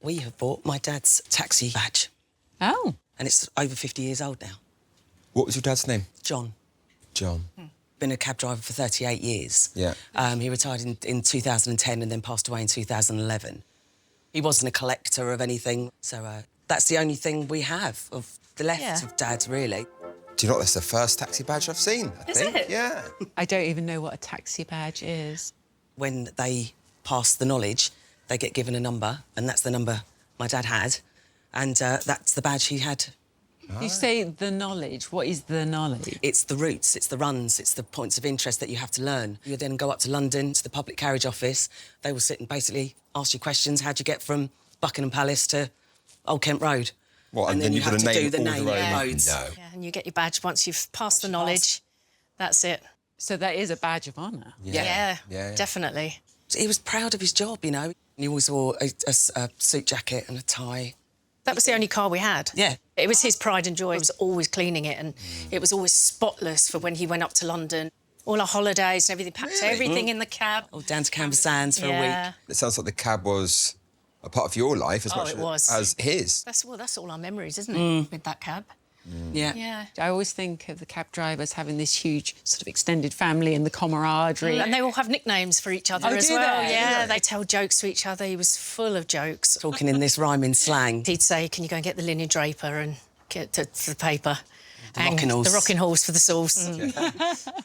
We have bought my dad's taxi badge. Oh. And it's over 50 years old now. What was your dad's name? John. John. Been a cab driver for 38 years. Yeah. He retired in 2010 and then passed away in 2011. He wasn't a collector of anything, so that's the only thing we have of the left of Dad's, really. Do you know what? That's the first taxi badge I've seen, I think. Is it? Yeah. I don't even know what a taxi badge is. When they pass the knowledge, they get given a number, and that's the number my dad had, and that's the badge he had. You say the knowledge. What is the knowledge? It's the routes, it's the runs, it's the points of interest that you have to learn. You then go up to London, to the public carriage office. They will sit and basically ask you questions. How'd you get from Buckingham Palace to Old Kent Road? What, and then you you've have got to to do name the all the name of the roads. No. Yeah, and you get your badge once you've passed the knowledge. That's it. So that is a badge of honour. Yeah, Yeah. definitely. He was proud of his job, you know. He always wore a suit jacket and a tie. That was the only car we had. Yeah. It was his pride and joy. He was always cleaning it, and it was always spotless for when he went up to London. All our holidays and everything, packed everything in the cab. All down to Canvas Sands for a week. It sounds like the cab was a part of your life as much it was. as his. That's all our memories, isn't it, with that cab? Yeah. Yeah. I always think of the cab drivers having this huge sort of extended family and the camaraderie. And they all have nicknames for each other as do well. they? Yeah, they tell jokes to each other. He was full of jokes. Talking in this rhyming slang. He'd say, can you go and get the linen draper and get the paper? rocking horse. The rocking horse for the sauce.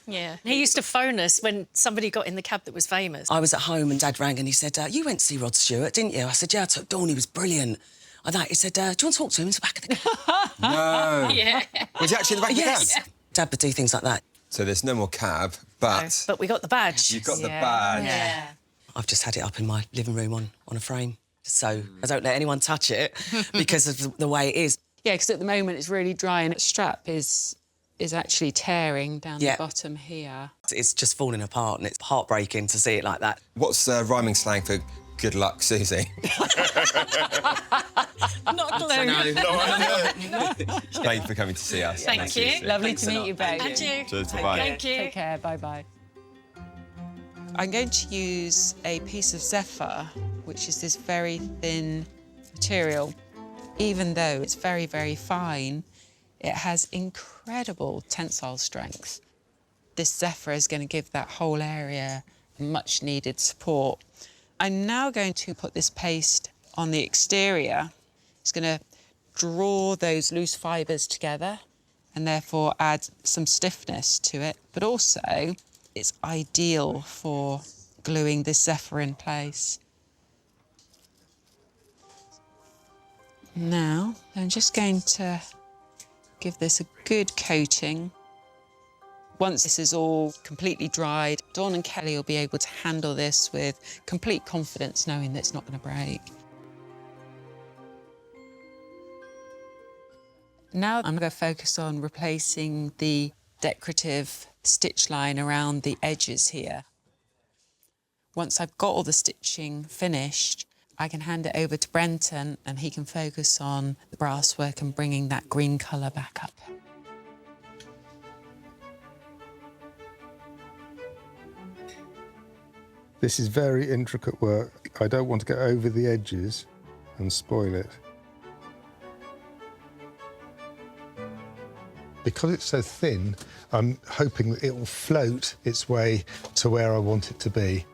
Yeah. He used to phone us when somebody got in the cab that was famous. I was at home and Dad rang and he said, you went to see Rod Stewart, didn't you? I said, yeah, I took Dawn, he was brilliant. And that, he said, do you want to talk to him? He's in the back of the cab. No. Yeah. Was he actually in the back of the Yes. cab? Dad would do things like that. So there's no more cab, but... But we got the badge. You got the badge. Yeah. I've just had it up in my living room on a frame. So I don't let anyone touch it because of the way it is. Yeah, because at the moment it's really dry and its strap is actually tearing down the bottom here. It's just falling apart and it's heartbreaking to see it like that. What's rhyming slang for good luck, Suzie? Not a clue. Thank you for coming to see us. Thank you. Suzie. Lovely to meet you both. And you. Cheers, bye-bye. Thank you. Take care, bye-bye. I'm going to use a piece of zephyr, which is this very thin material. Even though it's very, very fine, it has incredible tensile strength. This zephyr is going to give that whole area much-needed support. I'm now going to put this paste on the exterior. It's going to draw those loose fibres together and therefore add some stiffness to it, but also it's ideal for gluing this zephyr in place. Now, I'm just going to give this a good coating. Once this is all completely dried, Dawn and Kelly will be able to handle this with complete confidence, knowing that it's not going to break. Now I'm going to focus on replacing the decorative stitch line around the edges here. Once I've got all the stitching finished, I can hand it over to Brenton and he can focus on the brass work and bringing that green colour back up. This is very intricate work. I don't want to get over the edges and spoil it. Because it's so thin, I'm hoping that it will float its way to where I want it to be.